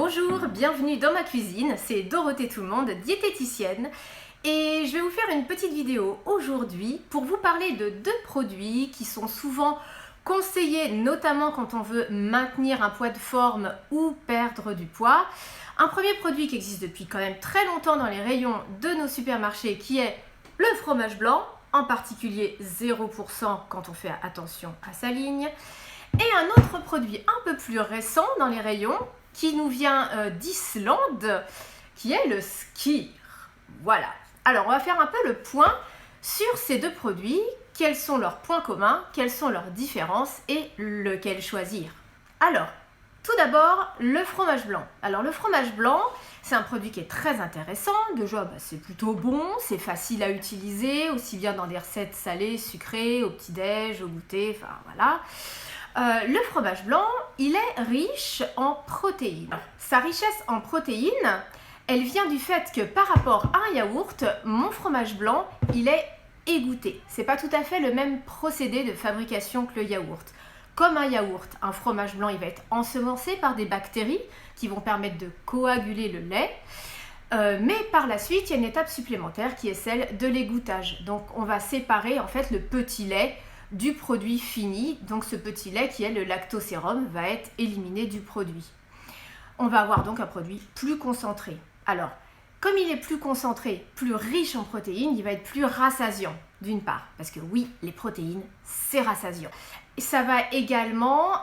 Bonjour, bienvenue dans ma cuisine, c'est Dorothée Tout le monde, diététicienne. Et je vais vous faire une petite vidéo aujourd'hui pour vous parler de deux produits qui sont souvent conseillés, notamment quand on veut maintenir un poids de forme ou perdre du poids. Un premier produit qui existe depuis quand même très longtemps dans les rayons de nos supermarchés qui est le fromage blanc, en particulier 0% quand on fait attention à sa ligne. Et un autre produit un peu plus récent dans les rayons qui nous vient d'Islande, qui est le skyr. Voilà. Alors, on va faire un peu le point sur ces deux produits. Quels sont leurs points communs, quelles sont leurs différences et lequel choisir. Alors, tout d'abord, le fromage blanc. Alors, le fromage blanc, c'est un produit qui est très intéressant. Déjà, c'est plutôt bon, c'est facile à utiliser, aussi bien dans des recettes salées, sucrées, au petit-déj, au goûter, enfin voilà. Le fromage blanc, il est riche en protéines. Sa richesse en protéines, elle vient du fait que par rapport à un yaourt, mon fromage blanc, il est égoutté. C'est pas tout à fait le même procédé de fabrication que le yaourt. Comme un yaourt, un fromage blanc, il va être ensemencé par des bactéries qui vont permettre de coaguler le lait. Mais par la suite, il y a une étape supplémentaire qui est celle de l'égouttage. Donc, on va séparer en fait le petit lait du produit fini. Donc, ce petit lait qui est le lactosérum va être éliminé du produit. On va avoir donc un produit plus concentré. Alors, comme il est plus concentré, plus riche en protéines, il va être plus rassasiant, d'une part. Parce que oui, les protéines, c'est rassasiant. Et ça va également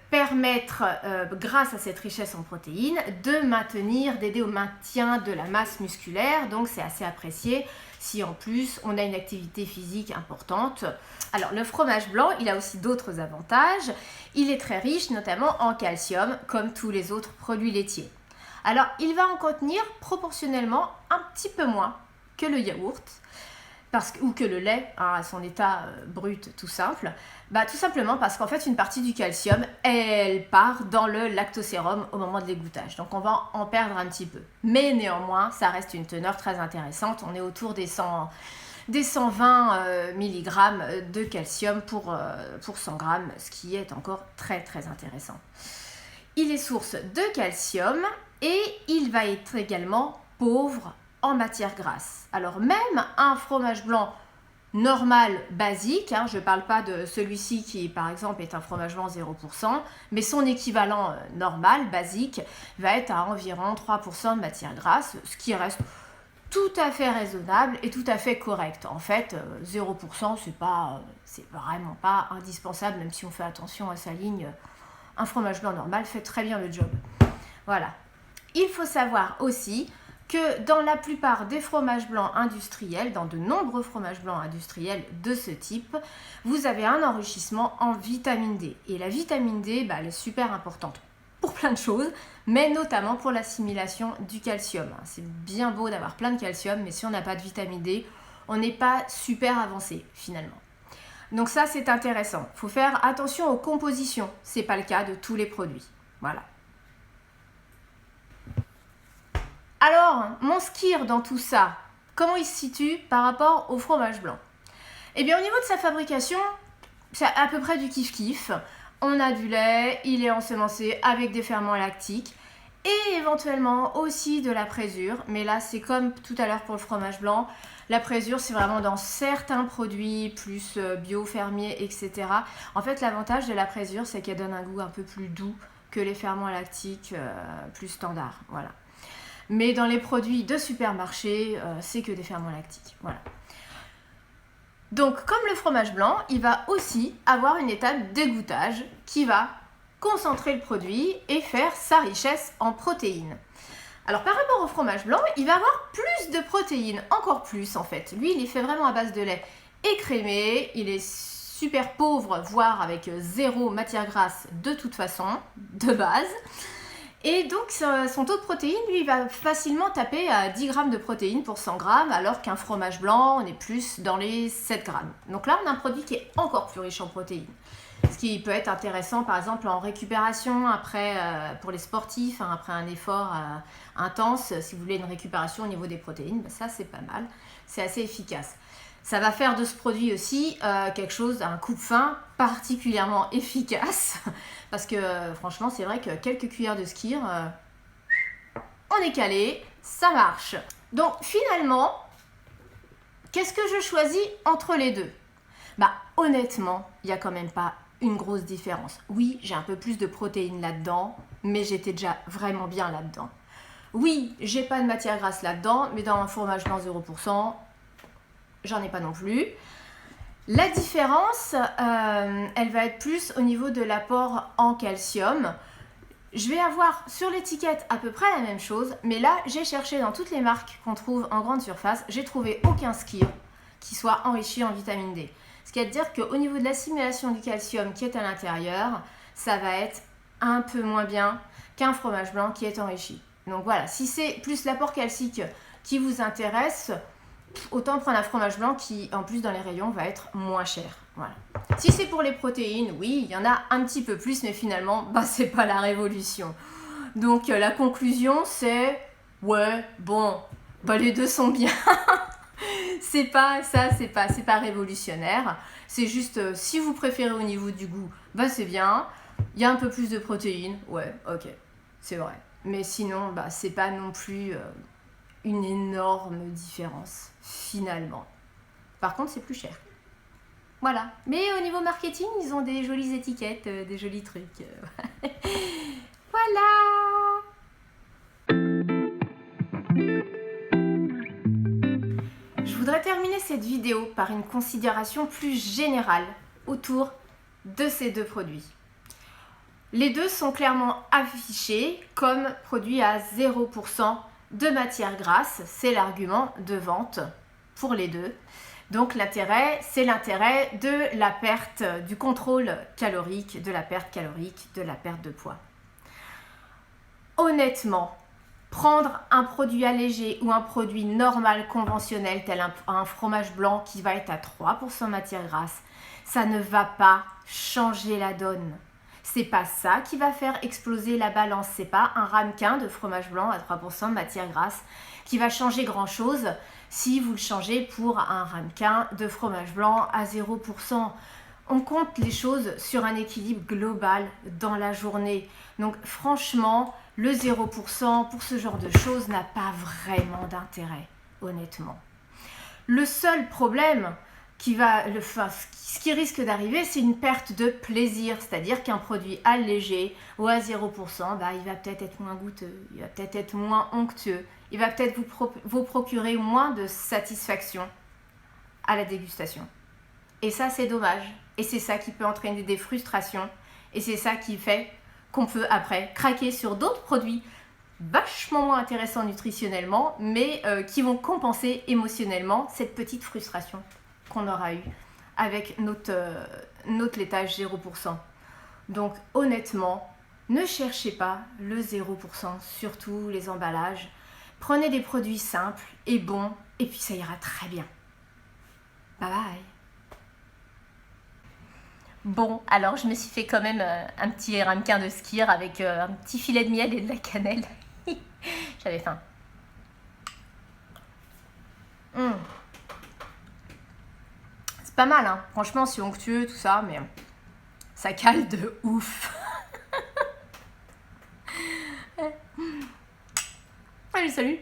permettre, grâce à cette richesse en protéines, d'aider au maintien de la masse musculaire. Donc, c'est assez apprécié si en plus, on a une activité physique importante. Alors, le fromage blanc, il a aussi d'autres avantages. Il est très riche, notamment en calcium, comme tous les autres produits laitiers. Alors, il va en contenir proportionnellement un petit peu moins que le yaourt, ou que le lait, à son état brut tout simple. Tout simplement parce qu'en fait, une partie du calcium, elle part dans le lactosérum au moment de l'égouttage. Donc, on va en perdre un petit peu. Mais néanmoins, ça reste une teneur très intéressante. On est autour des 120 mg de calcium pour 100 g, ce qui est encore très, très intéressant. Il est source de calcium et il va être également pauvre en matière grasse. Alors même un fromage blanc normal, basique, je ne parle pas de celui-ci qui par exemple est un fromage blanc 0%, mais son équivalent normal, basique, va être à environ 3% de matière grasse, ce qui reste tout à fait raisonnable et tout à fait correct. En fait, 0%, c'est vraiment pas indispensable, même si on fait attention à sa ligne. Un fromage blanc normal fait très bien le job. Voilà. Il faut savoir aussi que dans la plupart des fromages blancs industriels, dans de nombreux fromages blancs industriels de ce type, vous avez un enrichissement en vitamine D. Et la vitamine D, elle est super importante pour plein de choses, mais notamment pour l'assimilation du calcium. C'est bien beau d'avoir plein de calcium, mais si on n'a pas de vitamine D, on n'est pas super avancé finalement. Donc ça, c'est intéressant. Il faut faire attention aux compositions. Ce n'est pas le cas de tous les produits. Voilà. Alors, mon skyr dans tout ça, comment il se situe par rapport au fromage blanc? Eh bien, au niveau de sa fabrication, c'est à peu près du kiff-kiff. On a du lait, il est ensemencé avec des ferments lactiques et éventuellement aussi de la présure. Mais là, c'est comme tout à l'heure pour le fromage blanc. La présure, c'est vraiment dans certains produits, plus bio, fermiers, etc. En fait, l'avantage de la présure, c'est qu'elle donne un goût un peu plus doux que les ferments lactiques plus standards. Voilà. Mais dans les produits de supermarché, c'est que des ferments lactiques. Voilà. Donc, comme le fromage blanc, il va aussi avoir une étape d'égouttage qui va concentrer le produit et faire sa richesse en protéines. Alors, par rapport au fromage blanc, il va avoir plus de protéines, encore plus en fait. Lui, il est fait vraiment à base de lait écrémé, il est super pauvre, voire avec zéro matière grasse de toute façon, de base. Et donc, son taux de protéines, lui, il va facilement taper à 10 grammes de protéines pour 100 grammes, alors qu'un fromage blanc, on est plus dans les 7 grammes. Donc là, on a un produit qui est encore plus riche en protéines. Ce qui peut être intéressant, par exemple, en récupération, pour les sportifs, après un effort intense, si vous voulez une récupération au niveau des protéines, ça, c'est pas mal. C'est assez efficace. Ça va faire de ce produit aussi quelque chose, un coupe-fin particulièrement efficace. Parce que franchement, c'est vrai que quelques cuillères de skyr, on est calé, ça marche. Donc finalement, qu'est-ce que je choisis entre les deux? Bah honnêtement, il n'y a quand même pas une grosse différence. Oui, j'ai un peu plus de protéines là-dedans, mais j'étais déjà vraiment bien là-dedans. Oui, j'ai pas de matière grasse là-dedans, mais dans un fromage blanc 0%, j'en ai pas non plus. La différence, elle va être plus au niveau de l'apport en calcium. Je vais avoir sur l'étiquette à peu près la même chose, mais là, j'ai cherché dans toutes les marques qu'on trouve en grande surface, j'ai trouvé aucun skyr qui soit enrichi en vitamine D. Ce qui veut dire qu'au niveau de l'assimilation du calcium qui est à l'intérieur, ça va être un peu moins bien qu'un fromage blanc qui est enrichi. Donc voilà, si c'est plus l'apport calcique qui vous intéresse, autant prendre un fromage blanc qui, en plus, dans les rayons, va être moins cher. Voilà. Si c'est pour les protéines, oui, il y en a un petit peu plus, mais finalement, bah, c'est pas la révolution. Donc, la conclusion, c'est, ouais, bon, bah, les deux sont bien. C'est pas ça, c'est pas révolutionnaire. C'est juste, si vous préférez au niveau du goût, bah, c'est bien. Il y a un peu plus de protéines, ouais, ok, c'est vrai. Mais sinon, bah, c'est pas non plus une énorme différence, finalement. Par contre, c'est plus cher. Voilà. Mais au niveau marketing, ils ont des jolies étiquettes, des jolis trucs. Voilà. Je voudrais terminer cette vidéo par une considération plus générale autour de ces deux produits. Les deux sont clairement affichés comme produits à 0% de matière grasse. C'est l'argument de vente pour les deux. Donc l'intérêt, c'est l'intérêt de la perte, du contrôle calorique, de la perte calorique, de la perte de poids. Honnêtement, prendre un produit allégé ou un produit normal, conventionnel, tel un fromage blanc qui va être à 3% matière grasse, ça ne va pas changer la donne. C'est pas ça qui va faire exploser la balance. C'est pas un ramequin de fromage blanc à 3% de matière grasse qui va changer grand chose si vous le changez pour un ramequin de fromage blanc à 0%. On compte les choses sur un équilibre global dans la journée. Donc franchement, le 0% pour ce genre de choses n'a pas vraiment d'intérêt, honnêtement. Le seul problème ce qui risque d'arriver, c'est une perte de plaisir, c'est-à-dire qu'un produit allégé ou à 0%, bah, il va peut-être être moins goûteux, il va peut-être être moins onctueux, il va peut-être vous procurer moins de satisfaction à la dégustation. Et ça, c'est dommage. Et c'est ça qui peut entraîner des frustrations. Et c'est ça qui fait qu'on peut après craquer sur d'autres produits vachement moins intéressants nutritionnellement, mais qui vont compenser émotionnellement cette petite frustration qu'on aura eu avec notre laitage 0%. Donc honnêtement, ne cherchez pas le 0%, surtout les emballages. Prenez des produits simples et bons, et puis ça ira très bien. Bye bye. Bon, alors je me suis fait quand même un petit ramequin de skyr avec un petit filet de miel et de la cannelle. J'avais faim. C'est pas mal, hein. Franchement, c'est onctueux, tout ça, mais ça cale de ouf. Allez, salut.